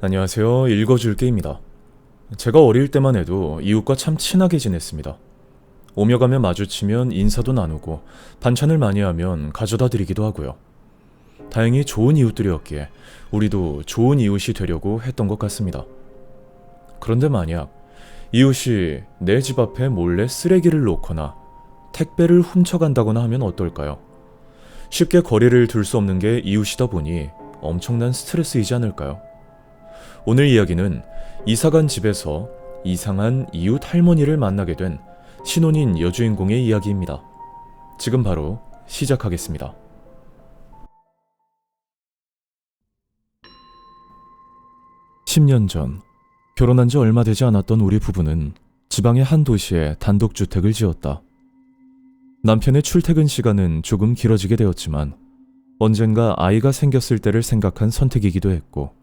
안녕하세요. 읽어줄게입니다. 제가 어릴 때만 해도 이웃과 참 친하게 지냈습니다. 오며 가며 마주치면 인사도 나누고 반찬을 많이 하면 가져다 드리기도 하고요. 다행히 좋은 이웃들이었기에 우리도 좋은 이웃이 되려고 했던 것 같습니다. 그런데 만약 이웃이 내 집 앞에 몰래 쓰레기를 놓거나 택배를 훔쳐간다거나 하면 어떨까요? 쉽게 거리를 둘 수 없는 게 이웃이다 보니 엄청난 스트레스이지 않을까요? 오늘 이야기는 이사간 집에서 이상한 이웃 할머니를 만나게 된 신혼인 여주인공의 이야기입니다. 지금 바로 시작하겠습니다. 10년 전, 결혼한 지 얼마 되지 않았던 우리 부부는 지방의 한 도시에 단독주택을 지었다. 남편의 출퇴근 시간은 조금 길어지게 되었지만 언젠가 아이가 생겼을 때를 생각한 선택이기도 했고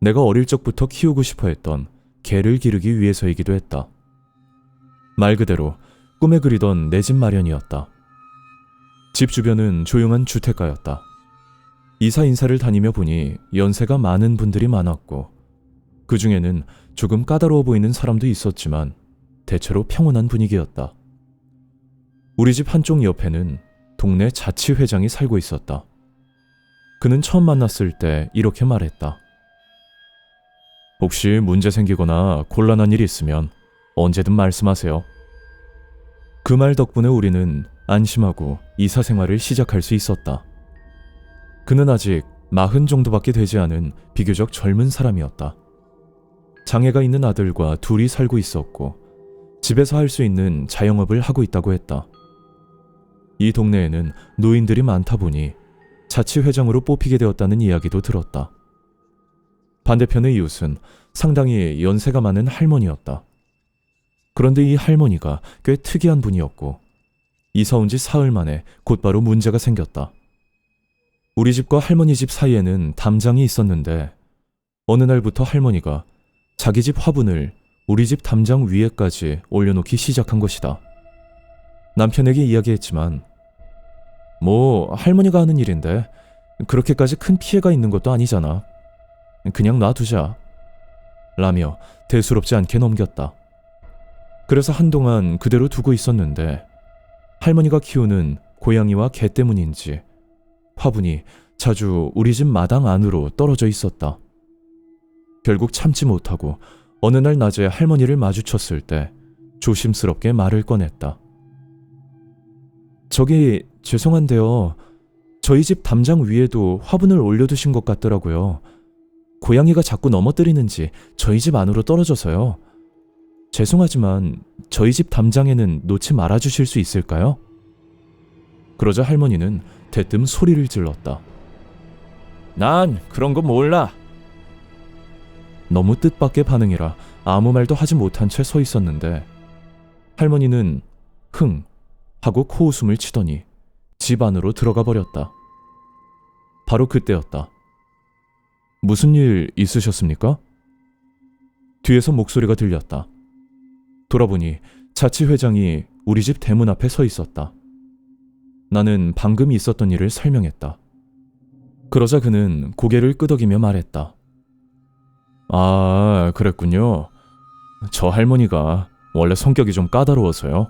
내가 어릴 적부터 키우고 싶어 했던 개를 기르기 위해서이기도 했다. 말 그대로 꿈에 그리던 내 집 마련이었다. 집 주변은 조용한 주택가였다. 이사 인사를 다니며 보니 연세가 많은 분들이 많았고 그 중에는 조금 까다로워 보이는 사람도 있었지만 대체로 평온한 분위기였다. 우리 집 한쪽 옆에는 동네 자치회장이 살고 있었다. 그는 처음 만났을 때 이렇게 말했다. 혹시 문제 생기거나 곤란한 일이 있으면 언제든 말씀하세요. 그 말 덕분에 우리는 안심하고 이사 생활을 시작할 수 있었다. 그는 아직 40 정도밖에 되지 않은 비교적 젊은 사람이었다. 장애가 있는 아들과 둘이 살고 있었고 집에서 할 수 있는 자영업을 하고 있다고 했다. 이 동네에는 노인들이 많다 보니 자치회장으로 뽑히게 되었다는 이야기도 들었다. 반대편의 이웃은 상당히 연세가 많은 할머니였다. 그런데 이 할머니가 꽤 특이한 분이었고 이사 온 지 사흘 만에 곧바로 문제가 생겼다. 우리 집과 할머니 집 사이에는 담장이 있었는데 어느 날부터 할머니가 자기 집 화분을 우리 집 담장 위에까지 올려놓기 시작한 것이다. 남편에게 이야기했지만 뭐 할머니가 하는 일인데 그렇게까지 큰 피해가 있는 것도 아니잖아. 그냥 놔두자. 라며 대수롭지 않게 넘겼다. 그래서 한동안 그대로 두고 있었는데 할머니가 키우는 고양이와 개 때문인지 화분이 자주 우리 집 마당 안으로 떨어져 있었다. 결국 참지 못하고 어느 날 낮에 할머니를 마주쳤을 때 조심스럽게 말을 꺼냈다. 저기 죄송한데요. 저희 집 담장 위에도 화분을 올려두신 것 같더라고요. 고양이가 자꾸 넘어뜨리는지 저희 집 안으로 떨어져서요. 죄송하지만 저희 집 담장에는 놓지 말아주실 수 있을까요? 그러자 할머니는 대뜸 소리를 질렀다. 난 그런 거 몰라. 너무 뜻밖의 반응이라 아무 말도 하지 못한 채 서 있었는데 할머니는 흥 하고 코웃음을 치더니 집 안으로 들어가 버렸다. 바로 그때였다. 무슨 일 있으셨습니까? 뒤에서 목소리가 들렸다. 돌아보니 자치회장이 우리 집 대문 앞에 서 있었다. 나는 방금 있었던 일을 설명했다. 그러자 그는 고개를 끄덕이며 말했다. 아, 그랬군요. 저 할머니가 원래 성격이 좀 까다로워서요.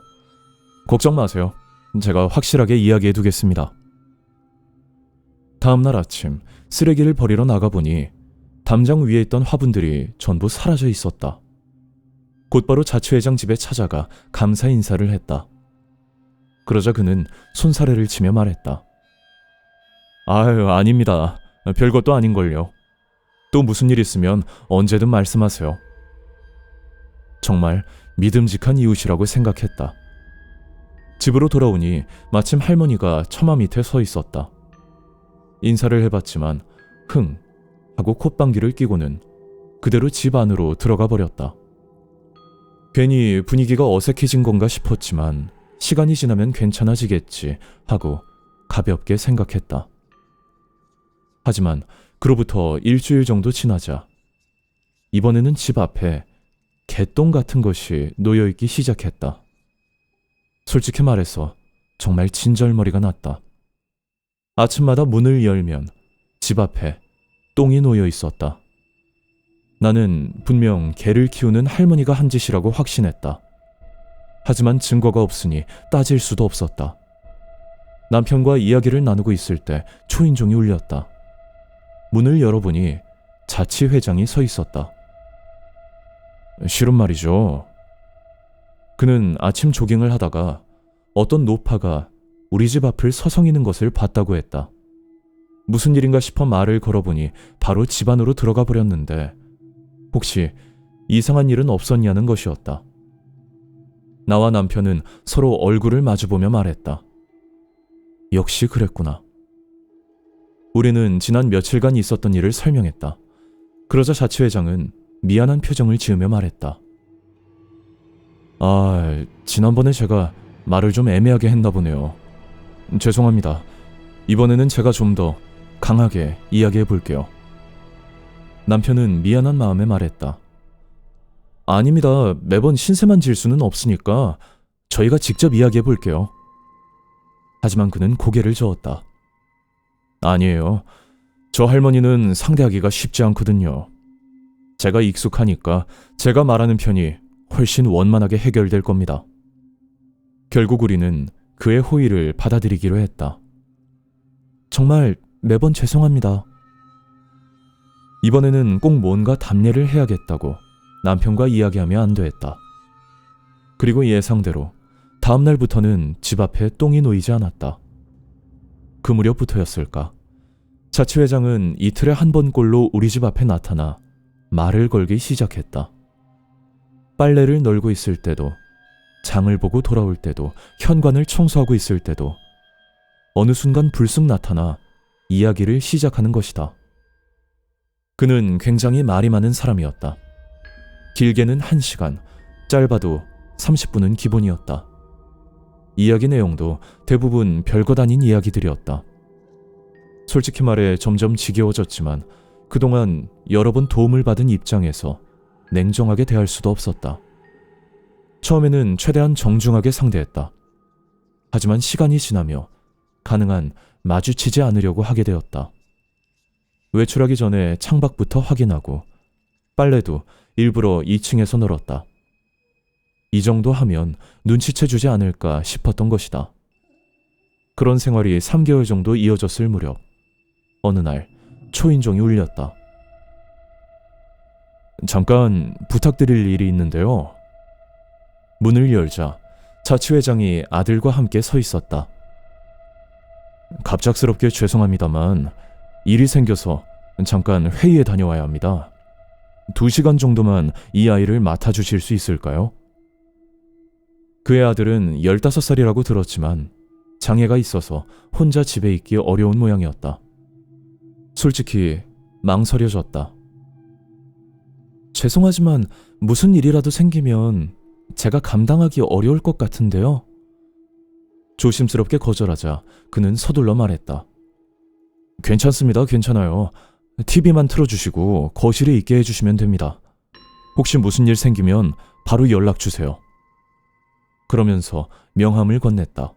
걱정 마세요. 제가 확실하게 이야기해 두겠습니다. 다음 날 아침 쓰레기를 버리러 나가보니 담장 위에 있던 화분들이 전부 사라져 있었다. 곧바로 자치회장 집에 찾아가 감사 인사를 했다. 그러자 그는 손사래를 치며 말했다. 아유, 아닙니다. 별것도 아닌걸요. 또 무슨 일 있으면 언제든 말씀하세요. 정말 믿음직한 이웃이라고 생각했다. 집으로 돌아오니 마침 할머니가 처마 밑에 서 있었다. 인사를 해봤지만 흥 하고 콧방귀를 뀌고는 그대로 집 안으로 들어가 버렸다. 괜히 분위기가 어색해진 건가 싶었지만 시간이 지나면 괜찮아지겠지 하고 가볍게 생각했다. 하지만 그로부터 일주일 정도 지나자 이번에는 집 앞에 개똥 같은 것이 놓여있기 시작했다. 솔직히 말해서 정말 진절머리가 났다. 아침마다 문을 열면 집 앞에 똥이 놓여 있었다. 나는 분명 개를 키우는 할머니가 한 짓이라고 확신했다. 하지만 증거가 없으니 따질 수도 없었다. 남편과 이야기를 나누고 있을 때 초인종이 울렸다. 문을 열어보니 자치회장이 서 있었다. 실은 말이죠. 그는 아침 조깅을 하다가 어떤 노파가 우리 집 앞을 서성이는 것을 봤다고 했다. 무슨 일인가 싶어 말을 걸어보니 바로 집 안으로 들어가 버렸는데 혹시 이상한 일은 없었냐는 것이었다. 나와 남편은 서로 얼굴을 마주보며 말했다. 역시 그랬구나. 우리는 지난 며칠간 있었던 일을 설명했다. 그러자 자치회장은 미안한 표정을 지으며 말했다. 지난번에 제가 말을 좀 애매하게 했나 보네요. 죄송합니다. 이번에는 제가 좀 더 강하게 이야기해 볼게요. 남편은 미안한 마음에 말했다. 아닙니다. 매번 신세만 질 수는 없으니까 저희가 직접 이야기해 볼게요. 하지만 그는 고개를 저었다. 아니에요. 저 할머니는 상대하기가 쉽지 않거든요. 제가 익숙하니까 제가 말하는 편이 훨씬 원만하게 해결될 겁니다. 결국 우리는 그의 호의를 받아들이기로 했다. 정말 매번 죄송합니다. 이번에는 꼭 뭔가 답례를 해야겠다고 남편과 이야기하며 안도했다. 그리고 예상대로 다음 날부터는 집 앞에 똥이 놓이지 않았다. 그 무렵부터였을까? 자치회장은 이틀에 한 번꼴로 우리 집 앞에 나타나 말을 걸기 시작했다. 빨래를 널고 있을 때도, 장을 보고 돌아올 때도, 현관을 청소하고 있을 때도 어느 순간 불쑥 나타나 이야기를 시작하는 것이다. 그는 굉장히 말이 많은 사람이었다. 길게는 1시간, 짧아도 30분은 기본이었다. 이야기 내용도 대부분 별것 아닌 이야기들이었다. 솔직히 말해 점점 지겨워졌지만 그동안 여러 번 도움을 받은 입장에서 냉정하게 대할 수도 없었다. 처음에는 최대한 정중하게 상대했다. 하지만 시간이 지나며 가능한 마주치지 않으려고 하게 되었다. 외출하기 전에 창밖부터 확인하고 빨래도 일부러 2층에서 널었다. 이 정도 하면 눈치채 주지 않을까 싶었던 것이다. 그런 생활이 3개월 정도 이어졌을 무렵 어느 날 초인종이 울렸다. 잠깐 부탁드릴 일이 있는데요. 문을 열자 자치회장이 아들과 함께 서 있었다. 갑작스럽게 죄송합니다만 일이 생겨서 잠깐 회의에 다녀와야 합니다. 2시간 정도만 이 아이를 맡아주실 수 있을까요? 그의 아들은 15살이라고 들었지만 장애가 있어서 혼자 집에 있기 어려운 모양이었다. 솔직히 망설여졌다. 죄송하지만 무슨 일이라도 생기면 제가 감당하기 어려울 것 같은데요. 조심스럽게 거절하자 그는 서둘러 말했다. 괜찮습니다. 괜찮아요. TV만 틀어주시고 거실에 있게 해주시면 됩니다. 혹시 무슨 일 생기면 바로 연락주세요. 그러면서 명함을 건넸다.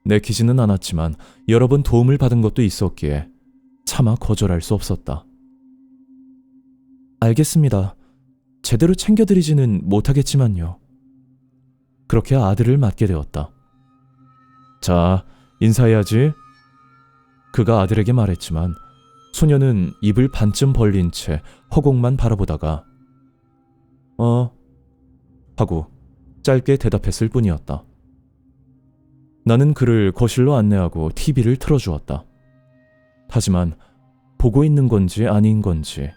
내키지는 않았지만 여러 번 도움을 받은 것도 있었기에 차마 거절할 수 없었다. 알겠습니다. 제대로 챙겨드리지는 못하겠지만요. 그렇게 아들을 맡게 되었다. 자, 인사해야지. 그가 아들에게 말했지만 소녀는 입을 반쯤 벌린 채 허공만 바라보다가 하고 짧게 대답했을 뿐이었다. 나는 그를 거실로 안내하고 TV를 틀어주었다. 하지만 보고 있는 건지 아닌 건지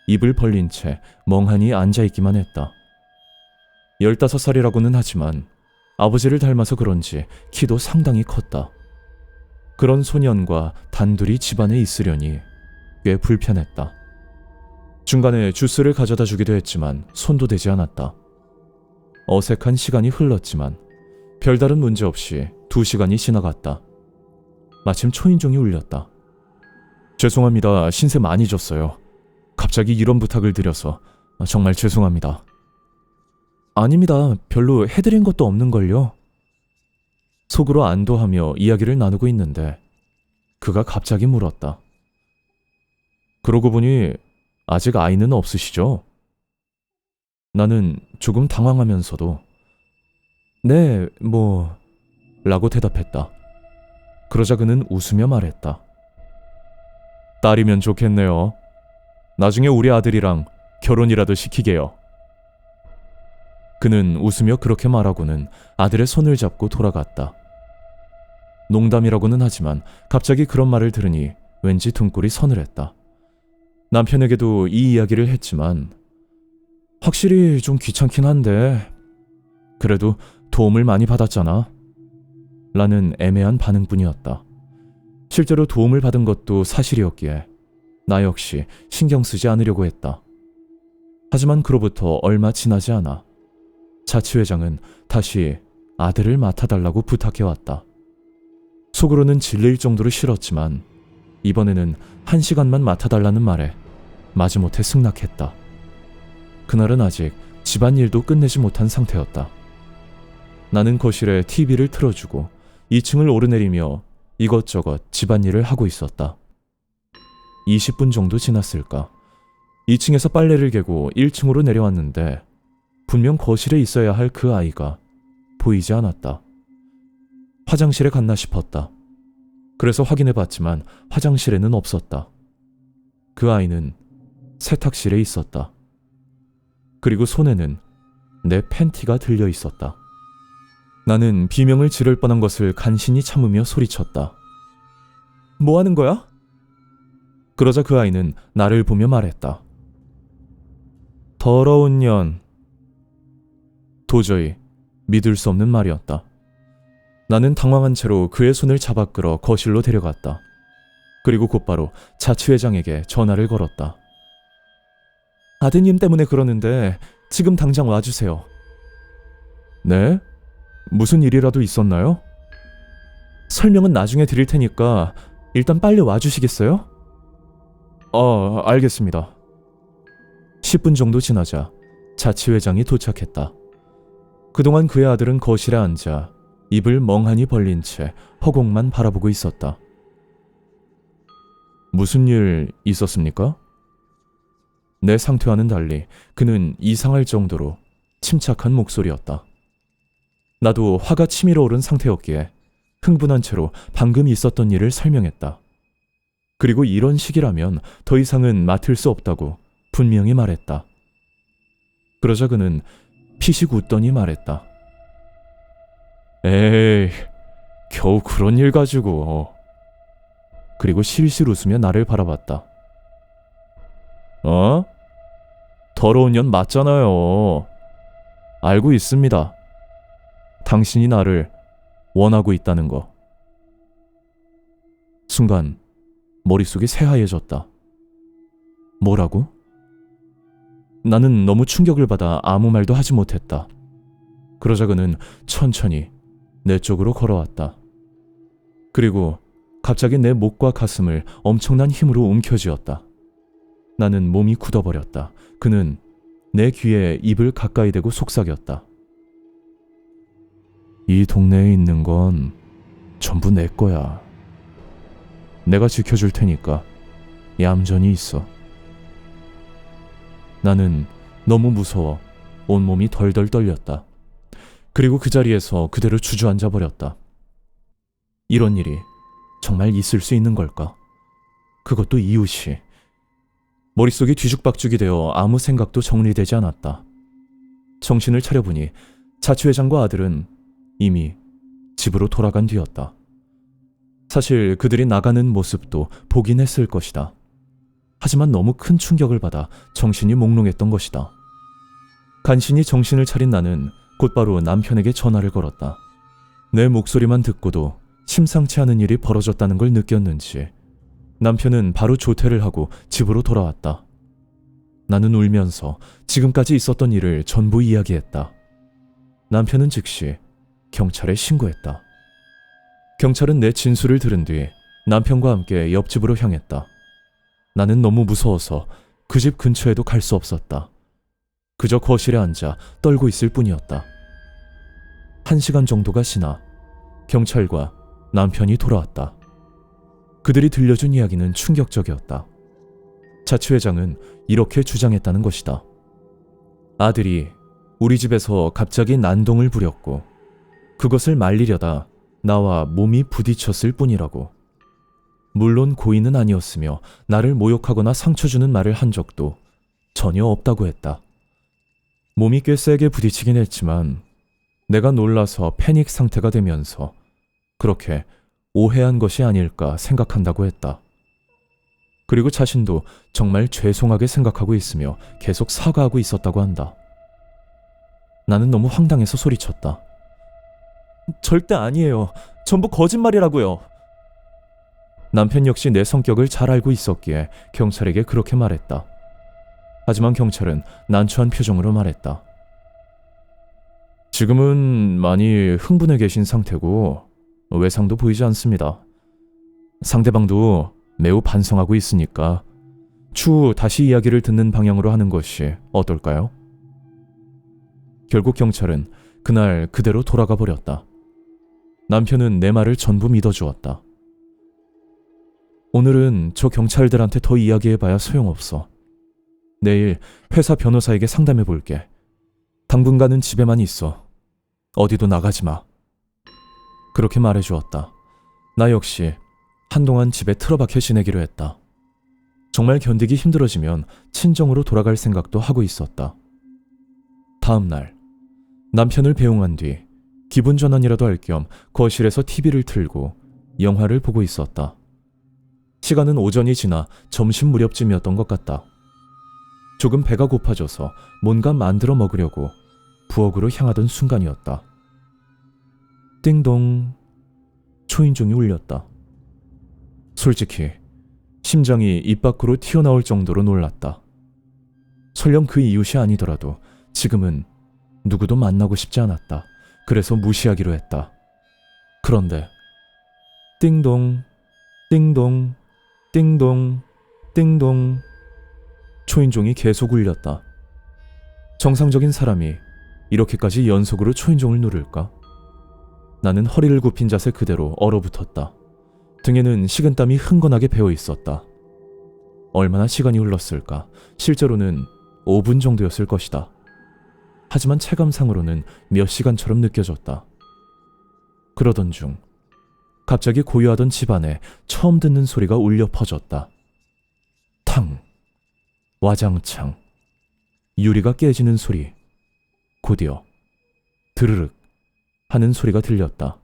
입을 벌린 채 멍하니 앉아있기만 했다. 15살이라고는 하지만 아버지를 닮아서 그런지 키도 상당히 컸다. 그런 소년과 단둘이 집안에 있으려니 꽤 불편했다. 중간에 주스를 가져다 주기도 했지만 손도 대지 않았다. 어색한 시간이 흘렀지만 별다른 문제 없이 2시간이 지나갔다. 마침 초인종이 울렸다. 죄송합니다. 신세 많이 졌어요. 갑자기 이런 부탁을 드려서 정말 죄송합니다. 아닙니다. 별로 해드린 것도 없는걸요. 속으로 안도하며 이야기를 나누고 있는데 그가 갑자기 물었다. 그러고 보니 아직 아이는 없으시죠? 나는 조금 당황하면서도 네, 라고 대답했다. 그러자 그는 웃으며 말했다. 딸이면 좋겠네요. 나중에 우리 아들이랑 결혼이라도 시키게요. 그는 웃으며 그렇게 말하고는 아들의 손을 잡고 돌아갔다. 농담이라고는 하지만 갑자기 그런 말을 들으니 왠지 등골이 서늘했다. 남편에게도 이 이야기를 했지만 확실히 좀 귀찮긴 한데 그래도 도움을 많이 받았잖아. 라는 애매한 반응뿐이었다. 실제로 도움을 받은 것도 사실이었기에 나 역시 신경 쓰지 않으려고 했다. 하지만 그로부터 얼마 지나지 않아 자치회장은 다시 아들을 맡아달라고 부탁해왔다. 속으로는 질릴 정도로 싫었지만 이번에는 1시간만 맡아달라는 말에 마지못해 승낙했다. 그날은 아직 집안일도 끝내지 못한 상태였다. 나는 거실에 TV를 틀어주고 2층을 오르내리며 이것저것 집안일을 하고 있었다. 20분 정도 지났을까. 2층에서 빨래를 개고 1층으로 내려왔는데 분명 거실에 있어야 할 그 아이가 보이지 않았다. 화장실에 갔나 싶었다. 그래서 확인해봤지만 화장실에는 없었다. 그 아이는 세탁실에 있었다. 그리고 손에는 내 팬티가 들려 있었다. 나는 비명을 지를 뻔한 것을 간신히 참으며 소리쳤다. 뭐 하는 거야? 그러자 그 아이는 나를 보며 말했다. 더러운 년. 도저히 믿을 수 없는 말이었다. 나는 당황한 채로 그의 손을 잡아 끌어 거실로 데려갔다. 그리고 곧바로 자치회장에게 전화를 걸었다. 아드님 때문에 그러는데 지금 당장 와주세요. 네? 무슨 일이라도 있었나요? 설명은 나중에 드릴 테니까 일단 빨리 와주시겠어요? 알겠습니다. 10분 정도 지나자 자치회장이 도착했다. 그동안 그의 아들은 거실에 앉아 입을 멍하니 벌린 채 허공만 바라보고 있었다. 무슨 일 있었습니까? 내 상태와는 달리 그는 이상할 정도로 침착한 목소리였다. 나도 화가 치밀어 오른 상태였기에 흥분한 채로 방금 있었던 일을 설명했다. 그리고 이런 식이라면 더 이상은 맡을 수 없다고 분명히 말했다. 그러자 그는 피식 웃더니 말했다. 에이, 겨우 그런 일 가지고. 그리고 실실 웃으며 나를 바라봤다. 더러운 년 맞잖아요. 알고 있습니다. 당신이 나를 원하고 있다는 거. 순간 머릿속이 새하얘졌다. 뭐라고? 나는 너무 충격을 받아 아무 말도 하지 못했다. 그러자 그는 천천히 내 쪽으로 걸어왔다. 그리고 갑자기 내 목과 가슴을 엄청난 힘으로 움켜쥐었다. 나는 몸이 굳어버렸다. 그는 내 귀에 입을 가까이 대고 속삭였다. 이 동네에 있는 건 전부 내 거야. 내가 지켜줄 테니까 얌전히 있어. 나는 너무 무서워 온몸이 덜덜 떨렸다. 그리고 그 자리에서 그대로 주저앉아 버렸다. 이런 일이 정말 있을 수 있는 걸까? 그것도 이웃이. 머릿속이 뒤죽박죽이 되어 아무 생각도 정리되지 않았다. 정신을 차려보니 자치회장과 아들은 이미 집으로 돌아간 뒤였다. 사실 그들이 나가는 모습도 보긴 했을 것이다. 하지만 너무 큰 충격을 받아 정신이 몽롱했던 것이다. 간신히 정신을 차린 나는 곧바로 남편에게 전화를 걸었다. 내 목소리만 듣고도 심상치 않은 일이 벌어졌다는 걸 느꼈는지 남편은 바로 조퇴를 하고 집으로 돌아왔다. 나는 울면서 지금까지 있었던 일을 전부 이야기했다. 남편은 즉시 경찰에 신고했다. 경찰은 내 진술을 들은 뒤 남편과 함께 옆집으로 향했다. 나는 너무 무서워서 그 집 근처에도 갈 수 없었다. 그저 거실에 앉아 떨고 있을 뿐이었다. 1시간 정도가 지나 경찰과 남편이 돌아왔다. 그들이 들려준 이야기는 충격적이었다. 자치회장은 이렇게 주장했다는 것이다. 아들이 우리 집에서 갑자기 난동을 부렸고 그것을 말리려다 나와 몸이 부딪혔을 뿐이라고. 물론 고의는 아니었으며 나를 모욕하거나 상처 주는 말을 한 적도 전혀 없다고 했다. 몸이 꽤 세게 부딪히긴 했지만 내가 놀라서 패닉 상태가 되면서 그렇게 오해한 것이 아닐까 생각한다고 했다. 그리고 자신도 정말 죄송하게 생각하고 있으며 계속 사과하고 있었다고 한다. 나는 너무 황당해서 소리쳤다. 절대 아니에요. 전부 거짓말이라고요. 남편 역시 내 성격을 잘 알고 있었기에 경찰에게 그렇게 말했다. 하지만 경찰은 난처한 표정으로 말했다. 지금은 많이 흥분해 계신 상태고 외상도 보이지 않습니다. 상대방도 매우 반성하고 있으니까 추후 다시 이야기를 듣는 방향으로 하는 것이 어떨까요? 결국 경찰은 그날 그대로 돌아가 버렸다. 남편은 내 말을 전부 믿어주었다. 오늘은 저 경찰들한테 더 이야기해봐야 소용없어. 내일 회사 변호사에게 상담해 볼게. 당분간은 집에만 있어. 어디도 나가지 마. 그렇게 말해주었다. 나 역시 한동안 집에 틀어박혀 지내기로 했다. 정말 견디기 힘들어지면 친정으로 돌아갈 생각도 하고 있었다. 다음 날 남편을 배웅한 뒤 기분 전환이라도 할 겸 거실에서 TV를 틀고 영화를 보고 있었다. 시간은 오전이 지나 점심 무렵쯤이었던 것 같다. 조금 배가 고파져서 뭔가 만들어 먹으려고 부엌으로 향하던 순간이었다. 띵동. 초인종이 울렸다. 솔직히 심장이 입 밖으로 튀어나올 정도로 놀랐다. 설령 그 이웃이 아니더라도 지금은 누구도 만나고 싶지 않았다. 그래서 무시하기로 했다. 그런데 띵동, 띵동, 띵동, 띵동. 초인종이 계속 울렸다. 정상적인 사람이 이렇게까지 연속으로 초인종을 누를까? 나는 허리를 굽힌 자세 그대로 얼어붙었다. 등에는 식은땀이 흥건하게 배어 있었다. 얼마나 시간이 흘렀을까? 실제로는 5분 정도였을 것이다. 하지만 체감상으로는 몇 시간처럼 느껴졌다. 그러던 중 갑자기 고요하던 집안에 처음 듣는 소리가 울려 퍼졌다. 탕, 와장창, 유리가 깨지는 소리, 곧이어 드르륵 하는 소리가 들렸다.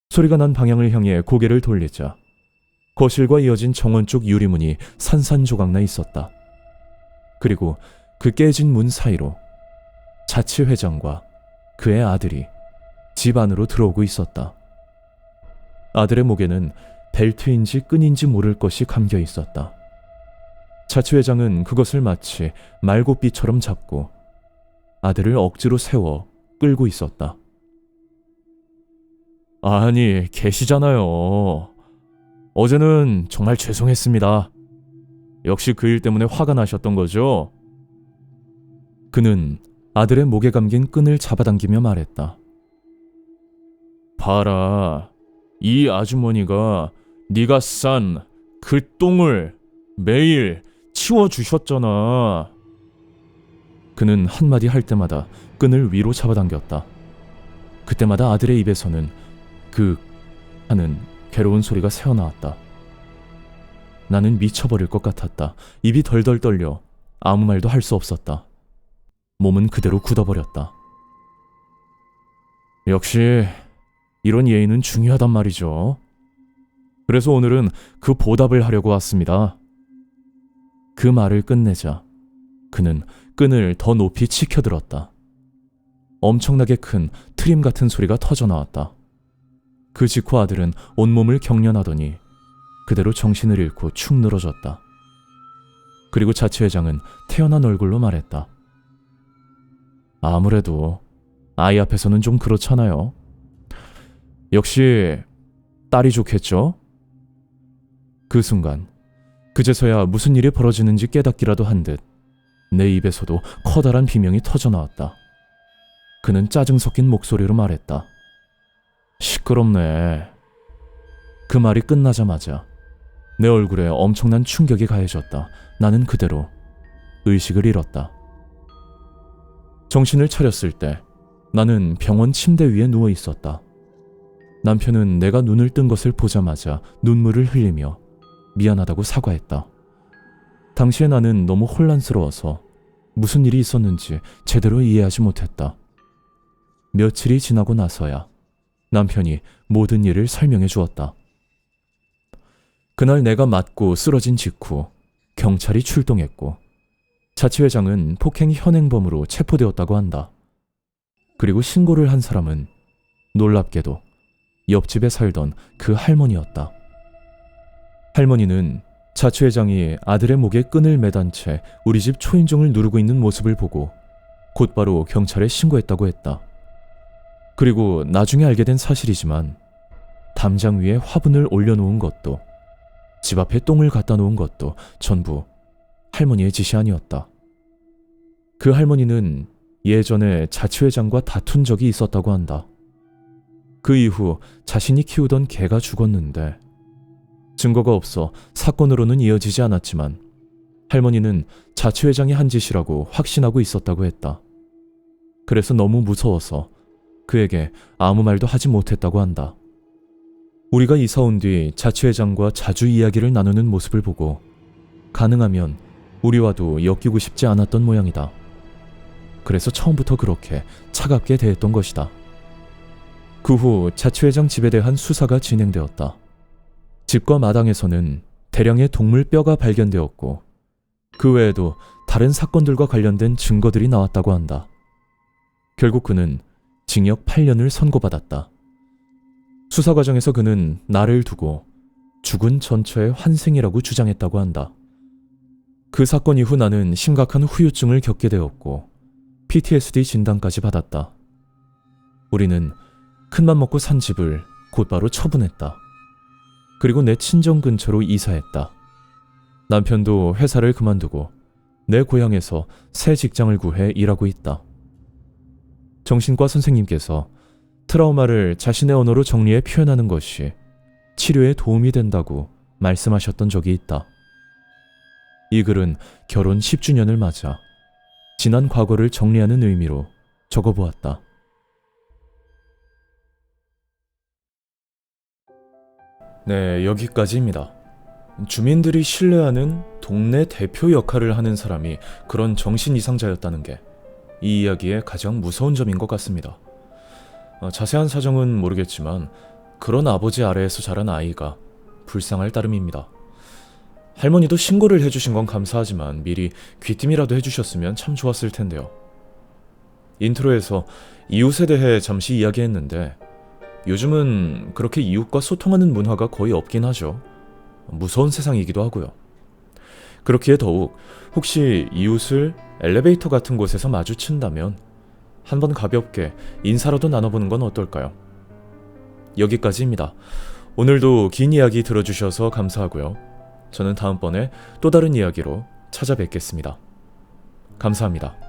소리가 난 방향을 향해 고개를 돌리자 거실과 이어진 정원 쪽 유리문이 산산조각나 있었다. 그리고 그 깨진 문 사이로 자치회장과 그의 아들이 집 안으로 들어오고 있었다. 아들의 목에는 벨트인지 끈인지 모를 것이 감겨 있었다. 자치회장은 그것을 마치 말고삐처럼 잡고 아들을 억지로 세워 끌고 있었다. 아니, 계시잖아요. 어제는 정말 죄송했습니다. 역시 그 일 때문에 화가 나셨던 거죠? 그는 아들의 목에 감긴 끈을 잡아당기며 말했다. 봐라, 이 아주머니가 네가 싼 그 똥을 매일 치워주셨잖아. 그는 한마디 할 때마다 끈을 위로 잡아당겼다. 그때마다 아들의 입에서는 그 하는 괴로운 소리가 새어나왔다. 나는 미쳐버릴 것 같았다. 입이 덜덜 떨려 아무 말도 할 수 없었다. 몸은 그대로 굳어버렸다. 역시 이런 예의는 중요하단 말이죠. 그래서 오늘은 그 보답을 하려고 왔습니다. 그 말을 끝내자 그는 끈을 더 높이 치켜들었다. 엄청나게 큰 트림 같은 소리가 터져나왔다. 그 직후 아들은 온몸을 경련하더니 그대로 정신을 잃고 축 늘어졌다. 그리고 자치회장은 태어난 얼굴로 말했다. 아무래도 아이 앞에서는 좀 그렇잖아요. 역시 딸이 좋겠죠? 그 순간 그제서야 무슨 일이 벌어지는지 깨닫기라도 한 듯 내 입에서도 커다란 비명이 터져나왔다. 그는 짜증 섞인 목소리로 말했다. 시끄럽네. 그 말이 끝나자마자 내 얼굴에 엄청난 충격이 가해졌다. 나는 그대로 의식을 잃었다. 정신을 차렸을 때 나는 병원 침대 위에 누워 있었다. 남편은 내가 눈을 뜬 것을 보자마자 눈물을 흘리며 미안하다고 사과했다. 당시에 나는 너무 혼란스러워서 무슨 일이 있었는지 제대로 이해하지 못했다. 며칠이 지나고 나서야 남편이 모든 일을 설명해 주었다. 그날 내가 맞고 쓰러진 직후 경찰이 출동했고 자치회장은 폭행 현행범으로 체포되었다고 한다. 그리고 신고를 한 사람은 놀랍게도 옆집에 살던 그 할머니였다. 할머니는 자치회장이 아들의 목에 끈을 매단 채 우리 집 초인종을 누르고 있는 모습을 보고 곧바로 경찰에 신고했다고 했다. 그리고 나중에 알게 된 사실이지만 담장 위에 화분을 올려놓은 것도 집 앞에 똥을 갖다 놓은 것도 전부 할머니의 짓이 아니었다. 그 할머니는 예전에 자치회장과 다툰 적이 있었다고 한다. 그 이후 자신이 키우던 개가 죽었는데 증거가 없어 사건으로는 이어지지 않았지만 할머니는 자치회장이 한 짓이라고 확신하고 있었다고 했다. 그래서 너무 무서워서 그에게 아무 말도 하지 못했다고 한다. 우리가 이사 온 뒤 자치회장과 자주 이야기를 나누는 모습을 보고 가능하면 우리와도 엮이고 싶지 않았던 모양이다. 그래서 처음부터 그렇게 차갑게 대했던 것이다. 그 후 자치회장 집에 대한 수사가 진행되었다. 집과 마당에서는 대량의 동물 뼈가 발견되었고 그 외에도 다른 사건들과 관련된 증거들이 나왔다고 한다. 결국 그는 징역 8년을 선고받았다. 수사 과정에서 그는 나를 두고 죽은 전처의 환생이라고 주장했다고 한다. 그 사건 이후 나는 심각한 후유증을 겪게 되었고 PTSD 진단까지 받았다. 우리는 큰맘 먹고 산 집을 곧바로 처분했다. 그리고 내 친정 근처로 이사했다. 남편도 회사를 그만두고 내 고향에서 새 직장을 구해 일하고 있다. 정신과 선생님께서 트라우마를 자신의 언어로 정리해 표현하는 것이 치료에 도움이 된다고 말씀하셨던 적이 있다. 이 글은 결혼 10주년을 맞아 지난 과거를 정리하는 의미로 적어보았다. 네, 여기까지입니다. 주민들이 신뢰하는 동네 대표 역할을 하는 사람이 그런 정신 이상자였다는 게 이 이야기의 가장 무서운 점인 것 같습니다. 자세한 사정은 모르겠지만 그런 아버지 아래에서 자란 아이가 불쌍할 따름입니다. 할머니도 신고를 해주신 건 감사하지만 미리 귀띔이라도 해주셨으면 참 좋았을 텐데요. 인트로에서 이웃에 대해 잠시 이야기했는데 요즘은 그렇게 이웃과 소통하는 문화가 거의 없긴 하죠. 무서운 세상이기도 하고요. 그렇기에 더욱 혹시 이웃을 엘리베이터 같은 곳에서 마주친다면 한번 가볍게 인사라도 나눠보는 건 어떨까요? 여기까지입니다. 오늘도 긴 이야기 들어주셔서 감사하고요. 저는 다음번에 또 다른 이야기로 찾아뵙겠습니다. 감사합니다.